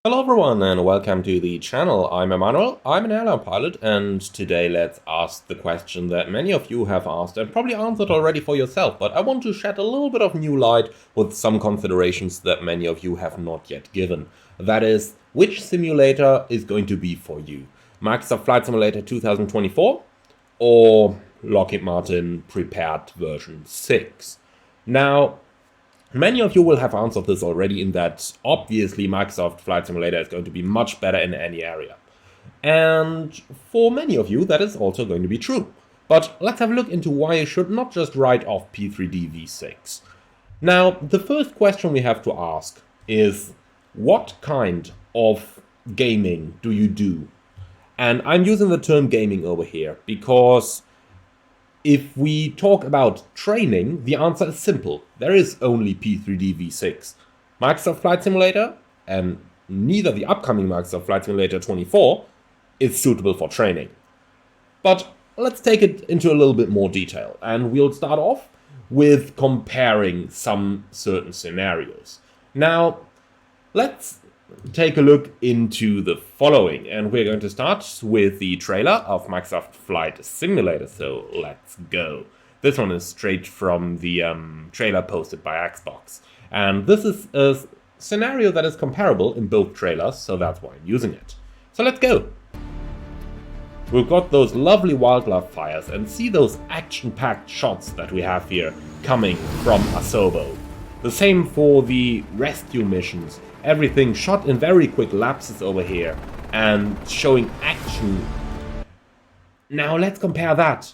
Hello everyone and welcome to the channel. I'm Emmanuel, I'm an airline pilot, and today let's ask the question that many of you have asked and probably answered already for yourself, but I want to shed a little bit of new light with some considerations that many of you have not yet given. That is, which simulator is going to be for you? Microsoft Flight Simulator 2024 or Lockheed Martin Prepared version 6? Now, many of you will have answered this already in that obviously Microsoft Flight Simulator is going to be much better in any area. And for many of you, that is also going to be true. But let's have a look into why you should not just write off P3dv6. Now, the first question we have to ask is, what kind of gaming do you do? And I'm using the term gaming over here because if we talk about training, the answer is simple. There is only P3dv6. Microsoft Flight Simulator, and neither the upcoming Microsoft Flight Simulator 24, is suitable for training. But let's take it into a little bit more detail, and we'll start off with comparing some certain scenarios. Now, let's take a look into the following, and we're going to start with the trailer of Microsoft Flight Simulator, so let's go. This one is straight from the trailer posted by Xbox, and this is a scenario that is comparable in both trailers, so that's why I'm using it. So let's go. We've got those lovely wildlife fires, and see those action-packed shots that we have here coming from Asobo. The same for the rescue missions. Everything shot in very quick lapses over here and showing action. Now let's compare that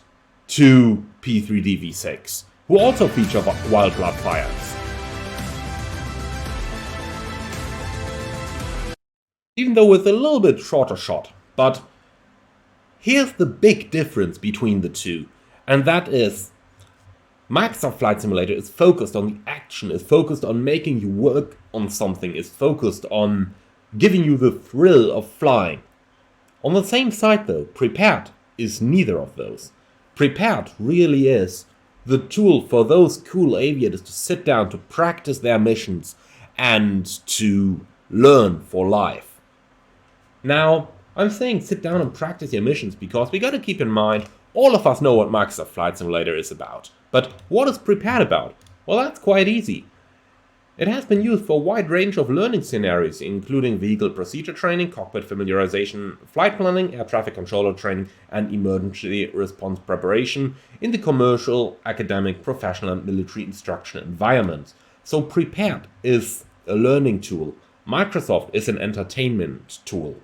to P3dv6, who also feature wildlife fires. Even though with a little bit shorter shot, but here's the big difference between the two, and that is Microsoft Flight Simulator is focused on the action, is focused on making you work on something, is focused on giving you the thrill of flying. On the same side though, Prepared is neither of those. Prepared really is the tool for those cool aviators to sit down, to practice their missions, and to learn for life. Now, I'm saying sit down and practice your missions because we gotta keep in mind, all of us know what Microsoft Flight Simulator is about. But what is Prepared about? Well, that's quite easy. It has been used for a wide range of learning scenarios, including vehicle procedure training, cockpit familiarization, flight planning, air traffic controller training, and emergency response preparation in the commercial, academic, professional, and military instruction environments. So Prepared is a learning tool. Microsoft is an entertainment tool.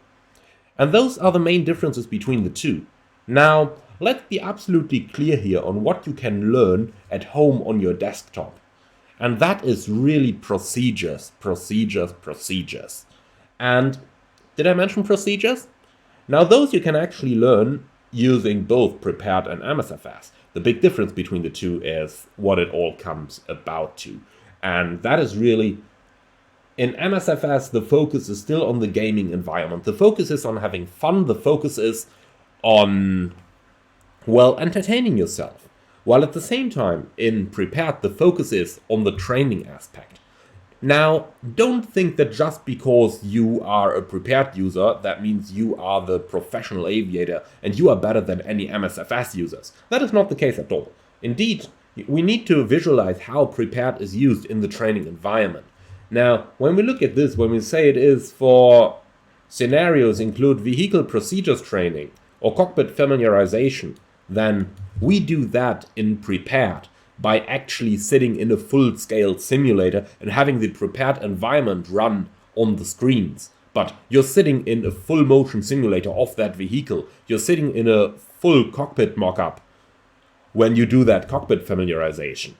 And those are the main differences between the two. Now, let's be absolutely clear here on what you can learn at home on your desktop. And that is really procedures. And did I mention procedures? Now those you can actually learn using both Prepared and MSFS. The big difference between the two is what it all comes about to. And that is really, in MSFS, the focus is still on the gaming environment. The focus is on having fun. The focus is on, well, entertaining yourself. While at the same time, in Prepared, the focus is on the training aspect. Now, don't think that just because you are a Prepared user, that means you are the professional aviator and you are better than any MSFS users. That is not the case at all. Indeed, we need to visualize how Prepared is used in the training environment. Now, when we look at this, when we say it is for scenarios include vehicle procedures training or cockpit familiarization, then we do that in Prepared by actually sitting in a full-scale simulator and having the Prepared environment run on the screens. But you're sitting in a full-motion simulator of that vehicle. You're sitting in a full cockpit mock-up when you do that cockpit familiarization.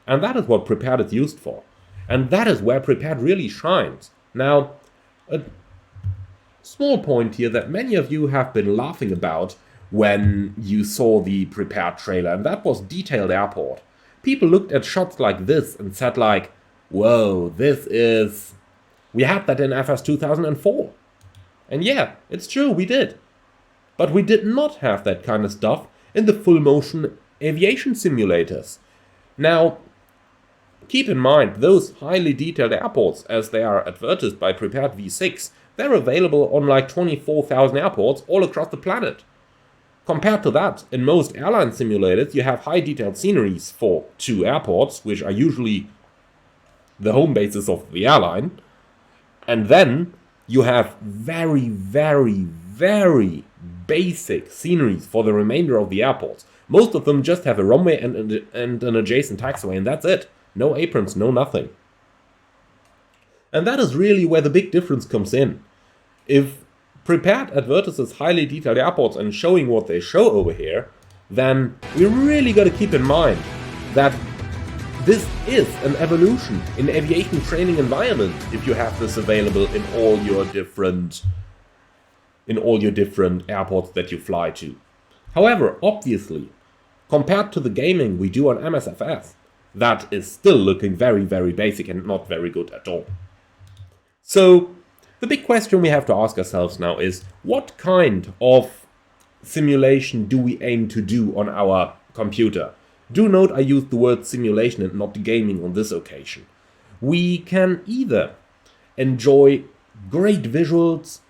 And that is what Prepared is used for. And that is where Prepared really shines. Now, a small point here that many of you have been laughing about when you saw the Prepared trailer, and that was detailed airport. People looked at shots like this and said like, whoa, we had that in FS 2004. And yeah, it's true, we did. But we did not have that kind of stuff in the full motion aviation simulators. Now, keep in mind, those highly detailed airports, as they are advertised by Prepar3Dv6, they're available on like 24,000 airports all across the planet. Compared to that, in most airline simulators, you have high detailed sceneries for 2 airports, which are usually the home bases of the airline. And then you have very, very, very basic sceneries for the remainder of the airports. Most of them just have a runway and an adjacent taxiway, and that's it. No aprons, no nothing. And that is really where the big difference comes in. If Prepared advertises highly detailed airports and showing what they show over here, then we really got to keep in mind that this is an evolution in aviation training environment if you have this available in all your different airports that you fly to. However, obviously, compared to the gaming we do on MSFS, that is still looking very, very basic and not very good at all. So, the big question we have to ask ourselves now is, what kind of simulation do we aim to do on our computer? Do note I used the word simulation and not gaming on this occasion. We can either enjoy great visuals,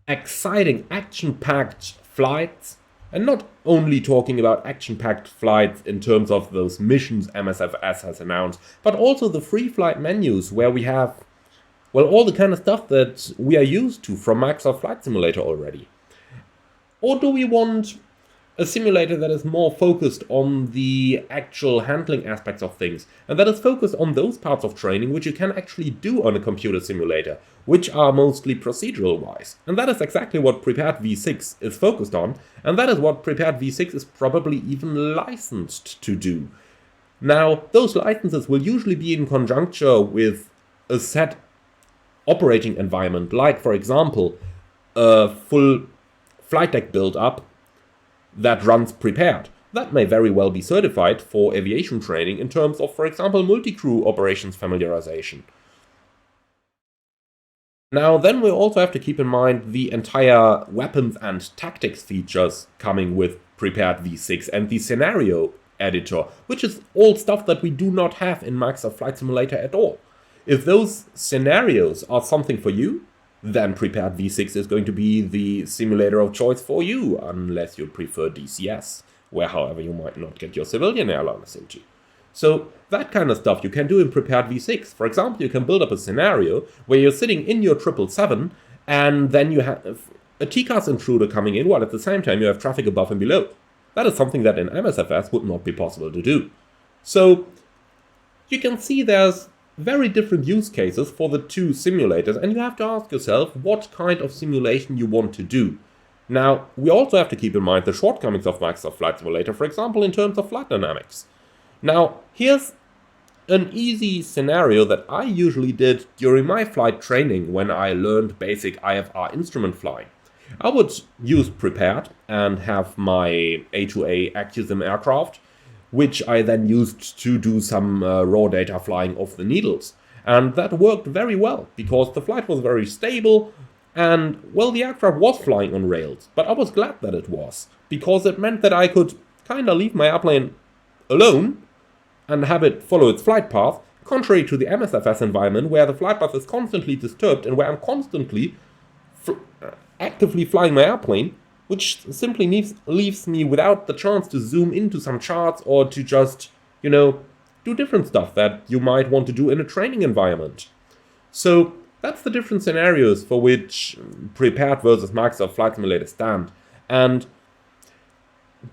exciting action-packed flights, and not only talking about action-packed flights in terms of those missions MSFS has announced, but also the free flight menus where we have, well, all the kind of stuff that we are used to from Microsoft Flight Simulator already. Or do we want a simulator that is more focused on the actual handling aspects of things, and that is focused on those parts of training which you can actually do on a computer simulator, which are mostly procedural-wise. And that is exactly what Prepar3Dv6 is focused on, and that is what Prepar3Dv6 is probably even licensed to do. Now, those licenses will usually be in conjunction with a set operating environment, like, for example, a full flight deck build-up that runs Prepared. That may very well be certified for aviation training in terms of, for example, multi-crew operations familiarization. Now, then we also have to keep in mind the entire weapons and tactics features coming with Prepar3Dv6 and the scenario editor, which is all stuff that we do not have in Microsoft Flight Simulator at all. If those scenarios are something for you, then Prepar3Dv6 is going to be the simulator of choice for you, unless you prefer DCS, where, however, you might not get your civilian airliners into. So that kind of stuff you can do in Prepar3Dv6. For example, you can build up a scenario where you're sitting in your 777, and then you have a TCAS intruder coming in, while at the same time you have traffic above and below. That is something that in MSFS would not be possible to do. So you can see there's very different use cases for the two simulators, and you have to ask yourself what kind of simulation you want to do. Now, we also have to keep in mind the shortcomings of Microsoft Flight Simulator, for example, in terms of flight dynamics. Now, here's an easy scenario that I usually did during my flight training when I learned basic IFR instrument flying. I would use Prepared and have my A2A AccuSim aircraft, which I then used to do some raw data flying off the needles. And that worked very well, because the flight was very stable, and, well, the aircraft was flying on rails. But I was glad that it was, because it meant that I could kinda leave my airplane alone and have it follow its flight path, contrary to the MSFS environment, where the flight path is constantly disturbed and where I'm constantly actively flying my airplane, which simply leaves me without the chance to zoom into some charts or to just, do different stuff that you might want to do in a training environment. So that's the different scenarios for which Prepared versus Microsoft Flight Simulator stand. And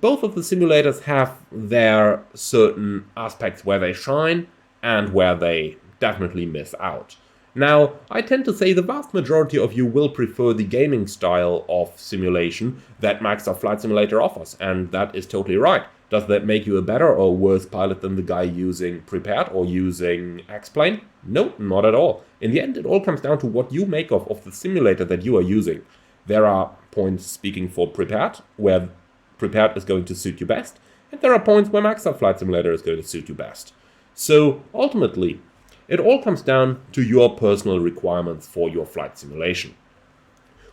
both of the simulators have their certain aspects where they shine and where they definitely miss out. Now, I tend to say the vast majority of you will prefer the gaming style of simulation that Microsoft Flight Simulator offers, and that is totally right. Does that make you a better or worse pilot than the guy using Prepared or using X-Plane? No, not at all. In the end, it all comes down to what you make of the simulator that you are using. There are points speaking for Prepared, where Prepared is going to suit you best, and there are points where Microsoft Flight Simulator is going to suit you best. So, ultimately, it all comes down to your personal requirements for your flight simulation.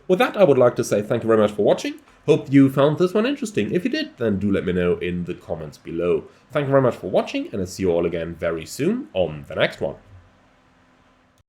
With that, I would like to say thank you very much for watching. Hope you found this one interesting. If you did, then do let me know in the comments below. Thank you very much for watching, and I'll see you all again very soon on the next one.